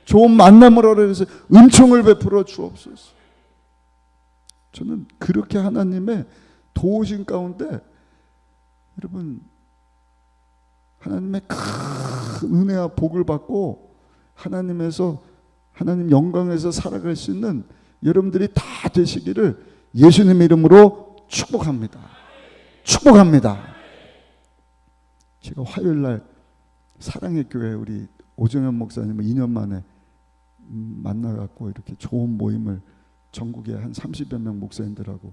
좋은 만남을 허락해서 은총을 베풀어 주옵소서. 저는 그렇게 하나님의 도우신 가운데 여러분, 하나님의 큰 은혜와 복을 받고 하나님에서, 하나님 영광에서 살아갈 수 있는 여러분들이 다 되시기를 예수님의 이름으로 축복합니다. 축복합니다. 제가 화요일날 사랑의 교회 우리 오정현 목사님을 2년 만에 만나갖고 이렇게 좋은 모임을 전국에 한 30여 명 목사님들하고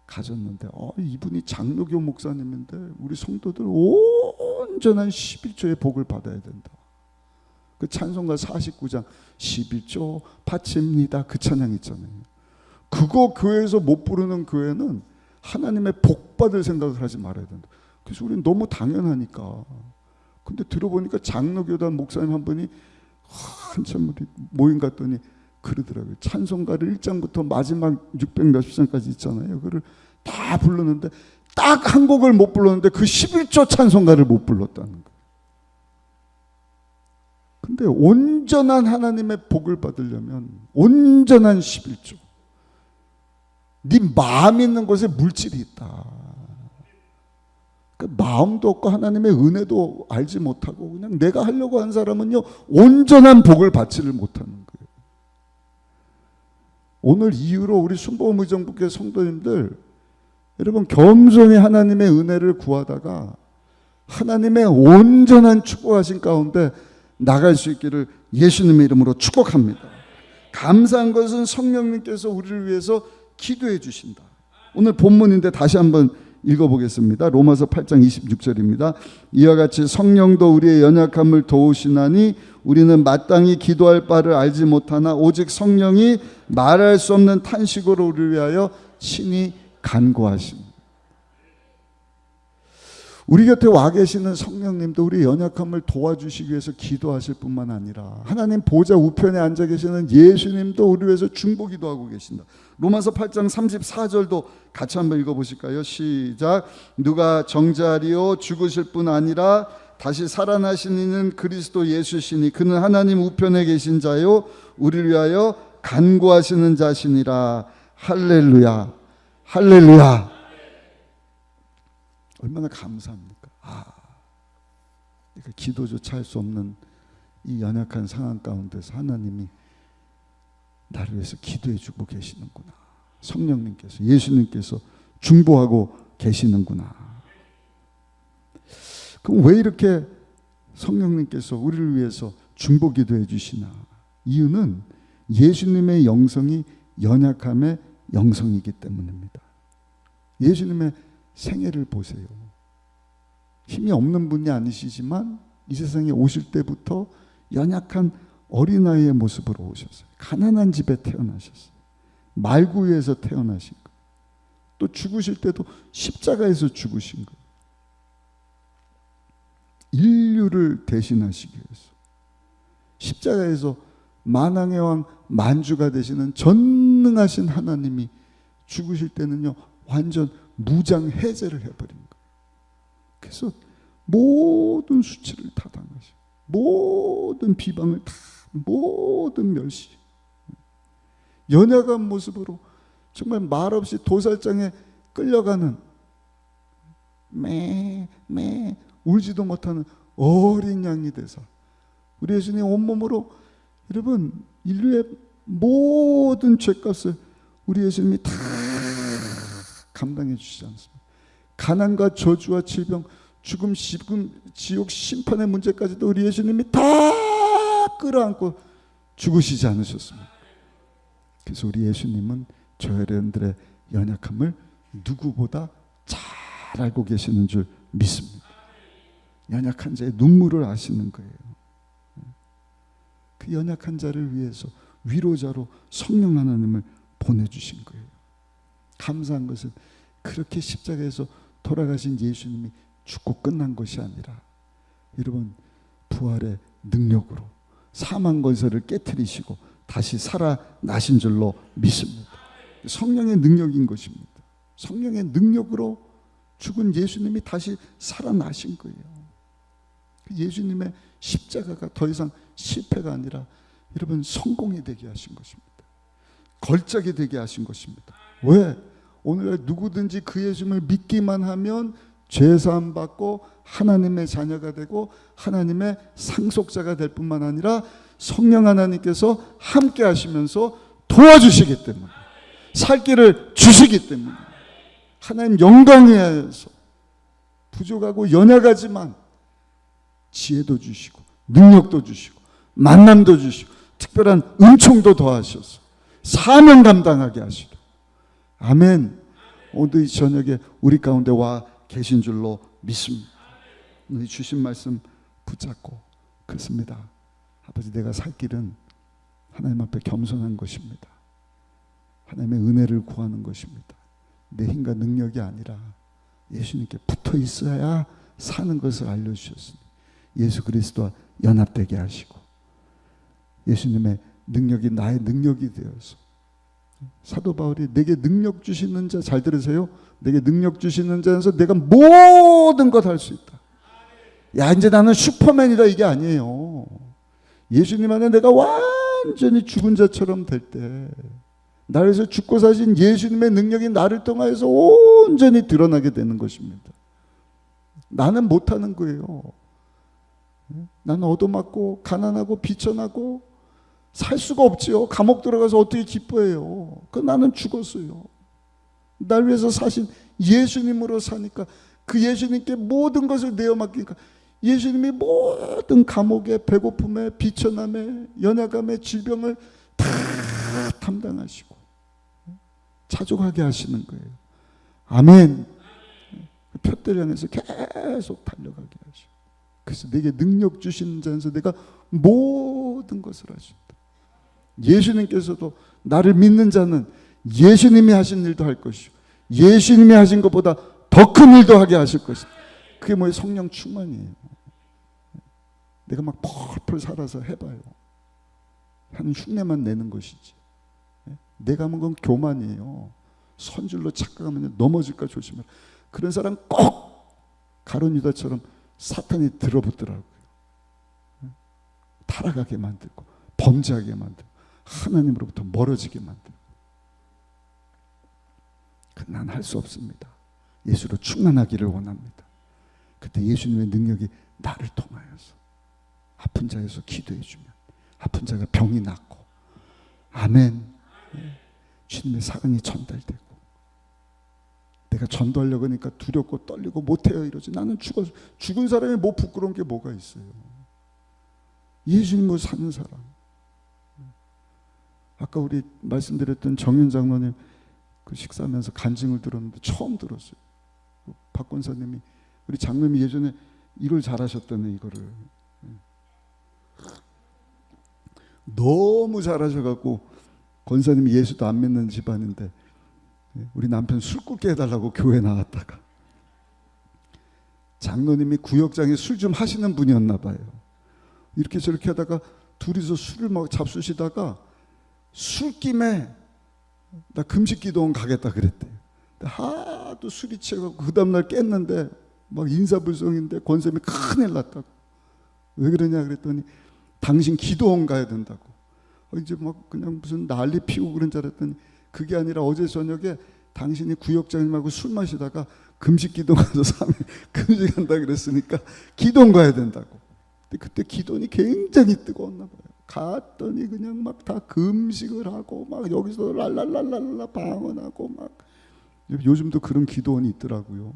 가졌는데, 이분이 장로교 목사님인데 우리 성도들 온전한 11조의 복을 받아야 된다. 그 찬송가 49장 11조 바칩니다, 그 찬양 있잖아요. 그거 교회에서 못 부르는 교회는 하나님의 복 받을 생각을 하지 말아야 된다. 그래서 우리는 너무 당연하니까 근데 들어보니까 장로교단 목사님 한 분이 한참 우리 모임 갔더니 그러더라고요. 찬송가를 1장부터 마지막 600 몇십 장까지 있잖아요. 그걸 다 불렀는데 딱 한 곡을 못 불렀는데 그 11조 찬송가를 못 불렀다는 거예요. 근데 온전한 하나님의 복을 받으려면 온전한 11조, 네 마음 있는 곳에 물질이 있다. 그러니까 마음도 없고 하나님의 은혜도 알지 못하고 그냥 내가 하려고 한 사람은요 온전한 복을 받지를 못하는 거예요. 오늘 이후로 우리 순복음의정부교회 성도님들, 여러분 겸손히 하나님의 은혜를 구하다가 하나님의 온전한 축복하신 가운데 나갈 수 있기를 예수님의 이름으로 축복합니다. 감사한 것은 성령님께서 우리를 위해서 기도해 주신다. 오늘 본문인데 다시 한번 읽어보겠습니다. 로마서 8장 26절입니다. 이와 같이 성령도 우리의 연약함을 도우시나니 우리는 마땅히 기도할 바를 알지 못하나 오직 성령이 말할 수 없는 탄식으로 우리를 위하여 친히 간구하십니다. 우리 곁에 와 계시는 성령님도 우리 연약함을 도와주시기 위해서 기도하실 뿐만 아니라 하나님 보좌 우편에 앉아 계시는 예수님도 우리 위해서 중보기도 하고 계신다. 로마서 8장 34절도 같이 한번 읽어보실까요? 시작. 누가 정자리요 죽으실 뿐 아니라 다시 살아나신 이는 그리스도 예수시니 그는 하나님 우편에 계신 자요 우리를 위하여 간구하시는 자시니라. 할렐루야, 할렐루야. 얼마나 감사합니까? 그러니까 기도조차 할 수 없는 이 연약한 상황 가운데서 하나님이 나를 위해서 기도해 주고 계시는구나. 성령님께서, 예수님께서 중보하고 계시는구나. 그럼 왜 이렇게 성령님께서 우리를 위해서 중보 기도해 주시나? 이유는 예수님의 영성이 연약함의 영성이기 때문입니다. 예수님의 생애를 보세요. 힘이 없는 분이 아니시지만 이 세상에 오실 때부터 연약한 어린아이의 모습으로 오셨어요. 가난한 집에 태어나셨어요. 말구유에서 태어나신 거예요. 또 죽으실 때도 십자가에서 죽으신 거예요. 인류를 대신하시기 위해서 십자가에서 만왕의 왕 만주가 되시는 전능하신 하나님이 죽으실 때는요 완전 무장해제를 해버린 거예요. 그래서 모든 수치를 다 당하시고 모든 비방을 다, 모든 멸시, 연약한 모습으로 정말 말없이 도살장에 끌려가는 매 울지도 못하는 어린 양이 되사 우리 예수님 온몸으로, 여러분 인류의 모든 죄값을 우리 예수님이 다 감당해 주시지 않습니까? 가난과 저주와 질병, 죽음, 지옥, 심판의 문제까지도 우리 예수님이 다 끌어안고 죽으시지 않으셨습니까? 그래서 우리 예수님은 저 여러분들의 연약함을 누구보다 잘 알고 계시는 줄 믿습니다. 연약한 자의 눈물을 아시는 거예요. 그 연약한 자를 위해서 위로자로 성령 하나님을 보내주신 거예요. 감사한 것은 그렇게 십자가에서 돌아가신 예수님이 죽고 끝난 것이 아니라 여러분 부활의 능력으로 사망 권세를 깨트리시고 다시 살아나신 줄로 믿습니다. 성령의 능력인 것입니다. 성령의 능력으로 죽은 예수님이 다시 살아나신 거예요. 예수님의 십자가가 더 이상 실패가 아니라 여러분 성공이 되게 하신 것입니다. 걸작이 되게 하신 것입니다. 왜? 오늘날 누구든지 그 예수님을 믿기만 하면 죄사함 받고 하나님의 자녀가 되고 하나님의 상속자가 될 뿐만 아니라 성령 하나님께서 함께 하시면서 도와주시기 때문에, 살 길을 주시기 때문에, 하나님 영광에 해서 부족하고 연약하지만 지혜도 주시고 능력도 주시고 만남도 주시고 특별한 은총도 더하셔서 사명 감당하게 하시고, 아멘. 오늘 이 저녁에 우리 가운데 와 계신 줄로 믿습니다. 오늘 주신 말씀 붙잡고 그렇습니다. 아버지, 내가 살 길은 하나님 앞에 겸손한 것입니다. 하나님의 은혜를 구하는 것입니다. 내 힘과 능력이 아니라 예수님께 붙어 있어야 사는 것을 알려주셨으니 예수 그리스도와 연합되게 하시고 예수님의 능력이 나의 능력이 되어서 사도 바울이 내게 능력 주시는 자, 잘 들으세요. 내게 능력 주시는 자에서 내가 모든 것 할 수 있다. 야, 이제 나는 슈퍼맨이다 이게 아니에요. 예수님 안에 내가 완전히 죽은 자처럼 될 때 나를 위해서 죽고 사신 예수님의 능력이 나를 통하여서 온전히 드러나게 되는 것입니다. 나는 못하는 거예요. 나는 얻어맞고 가난하고 비천하고 살 수가 없지요. 감옥 들어가서 어떻게 기뻐해요. 나는 죽었어요. 날 위해서 사신 예수님으로 사니까 그 예수님께 모든 것을 내어 맡기니까 예수님이 모든 감옥에 배고픔에 비천함에 연약함에 질병을 다 담당하시고 자족하게 하시는 거예요. 아멘. 표대를 향해서 계속 달려가게 하시고 그래서 내게 능력 주시는 자에서 내가 모든 것을 할 수 있다. 예수님께서도 나를 믿는 자는 예수님이 하신 일도 할 것이고 예수님이 하신 것보다 더 큰 일도 하게 하실 것이다. 그게 뭐예요? 성령 충만이에요. 내가 막 펄펄 살아서 해봐요. 하는 흉내만 내는 것이지. 내가 하는 건 교만이에요. 선줄로 착각하면 넘어질까 조심해라. 그런 사람 꼭 가룟 유다처럼 사탄이 들어붙더라고요. 타락하게 만들고 범죄하게 만들고 하나님으로부터 멀어지게 만들고. 난 할 수 없습니다. 예수로 충만하기를 원합니다. 그때 예수님의 능력이 나를 통하여서 아픈 자에서 기도해 주면 아픈 자가 병이 낫고 아멘. 주님의 사랑이 전달되고 내가 전도하려고 하니까 두렵고 떨리고 못해요 이러지. 나는 죽은 사람이 뭐 부끄러운 게 뭐가 있어요. 예수님으로 사는 사람. 아까 우리 말씀드렸던 정윤 장로님 그 식사하면서 간증을 들었는데 처음 들었어요. 박 권사님이 우리 장로님이 예전에 이걸 잘하셨다네. 이거를 너무 잘하셔갖고 권사님이 예수도 안 믿는 집안인데 우리 남편 술 굽게 해달라고 교회 나갔다가 장로님이 구역장에 술 좀 하시는 분이었나 봐요. 이렇게 저렇게 하다가 둘이서 술을 막 잡수시다가 술김에 나 금식 기도원 가겠다 그랬대요. 하도 술이 취해갖고 그 다음날 깼는데 막 인사불성인데 권사님이 큰일 났다고. 왜 그러냐 그랬더니 당신 기도원 가야 된다고. 이제 막 그냥 무슨 난리 피우고 그런 줄 알았더니 그게 아니라 어제 저녁에 당신이 구역장님하고 술 마시다가 금식 기도 가서 3일 금식한다 그랬으니까 기도원 가야 된다고. 근데 그때 기도원이 굉장히 뜨거웠나 봐요. 갔더니 그냥 막 다 금식을 하고 막 여기서 랄랄랄랄라 방언하고 막. 요즘도 그런 기도원이 있더라고요.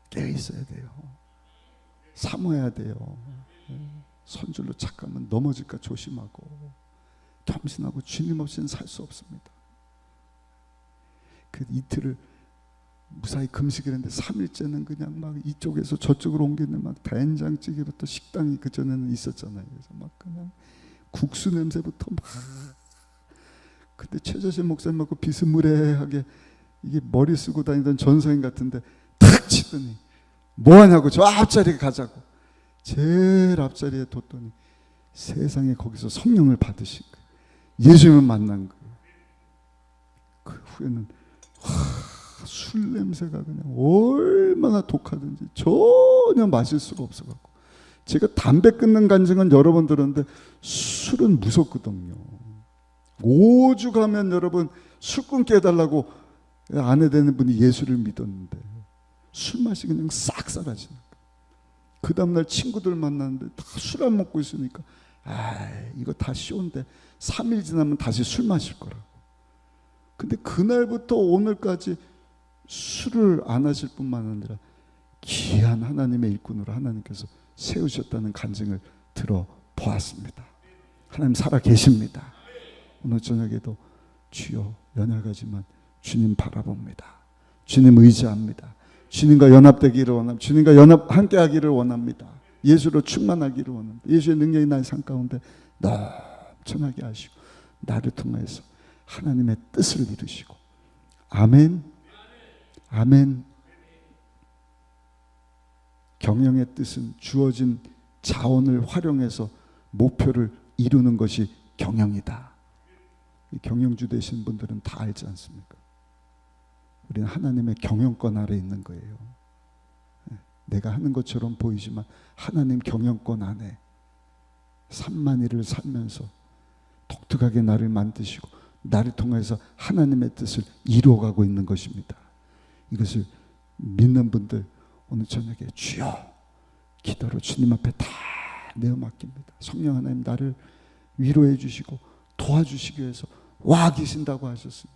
깨어 있어야 돼요. 사모해야 돼요. 선줄로 착각하면 넘어질까 조심하고 겸손하고 주님 없이는 살 수 없습니다. 그 이틀을 무사히 금식을 했는데 3일째는 그냥 막 이쪽에서 저쪽으로 옮기는 막 된장찌개부터 식당이 그전에는 있었잖아요. 그래서 막 그냥 국수 냄새부터 막. 근데 최저신 목사님하고 비스무리하게 이게 머리 쓰고 다니던 전서인 같은데 탁 치더니 뭐하냐고 저 앞자리에 가자고. 제일 앞자리에 뒀더니 세상에 거기서 성령을 받으신 거예요. 예수님을 만난 거예요. 그 후에는 술 냄새가 그냥 얼마나 독하든지 전혀 마실 수가 없어갖고 제가 담배 끊는 간증은 여러 번 들었는데 술은 무섭거든요. 오죽하면 여러분 술 끊게 해달라고 아내 되는 분이 예수를 믿었는데 술 맛이 그냥 싹 사라지는 거예요. 그 다음날 친구들 만났는데 다 술 안 먹고 있으니까 이거 다 쉬운데 3일 지나면 다시 술 마실 거라고. 근데 그날부터 오늘까지 술을 안 하실 뿐만 아니라 귀한 하나님의 일꾼으로 하나님께서 세우셨다는 간증을 들어보았습니다. 하나님 살아 계십니다. 오늘 저녁에도 주여 연약하지만 주님 바라봅니다. 주님 의지합니다. 주님과 연합되기를 원합니다. 주님과 함께하기를 원합니다. 예수로 충만하기를 원합니다. 예수의 능력이 나의 삶 가운데 넘쳐나게 하시고 나를 통해서 하나님의 뜻을 이루시고 아멘. 아멘. 경영의 뜻은 주어진 자원을 활용해서 목표를 이루는 것이 경영이다. 경영주 되신 분들은 다 알지 않습니까? 우리는 하나님의 경영권 아래 있는 거예요. 내가 하는 것처럼 보이지만 하나님 경영권 안에 산만이를 살면서 독특하게 나를 만드시고 나를 통해서 하나님의 뜻을 이루어가고 있는 것입니다. 이것을 믿는 분들 오늘 저녁에 주여 기도로 주님 앞에 다 내어 맡깁니다. 성령 하나님 나를 위로해 주시고 도와주시기 위해서 와 계신다고 하셨으니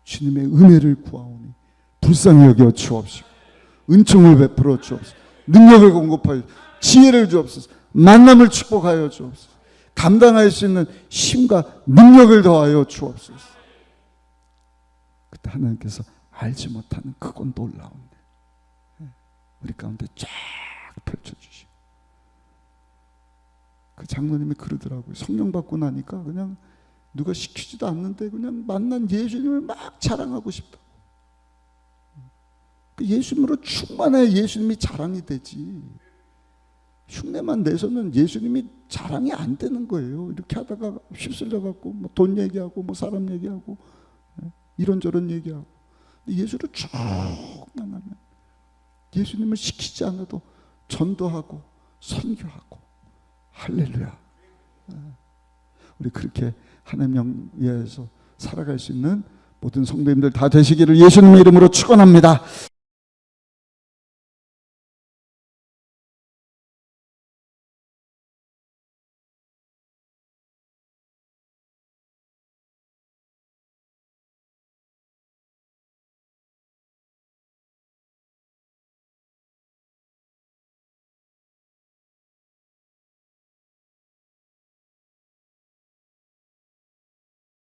주님의 은혜를 구하오니 불쌍히 여겨 주옵시고 은총을 베풀어 주옵소서. 능력을 공급하여 지혜를 주옵소서. 만남을 축복하여 주옵소서. 감당할 수 있는 힘과 능력을 더하여 주옵소서. 그때 하나님께서 알지 못하는 크고 놀라운 우리 가운데 쫙 펼쳐주시고, 그 장로님이 그러더라고요. 성령 받고 나니까 그냥 누가 시키지도 않는데 그냥 만난 예수님을 막 자랑하고 싶다. 그 예수님으로 충만해 예수님이 자랑이 되지. 흉내만 내서는 예수님이 자랑이 안 되는 거예요. 이렇게 하다가 휩쓸려 갖고 뭐 돈 얘기하고 뭐 사람 얘기하고 이런저런 얘기하고. 예수를 쭉 만나면 예수님을 시키지 않아도 전도하고 선교하고 할렐루야. 우리 그렇게 하나님 영예에서 살아갈 수 있는 모든 성도님들 다 되시기를 예수님의 이름으로 축원합니다.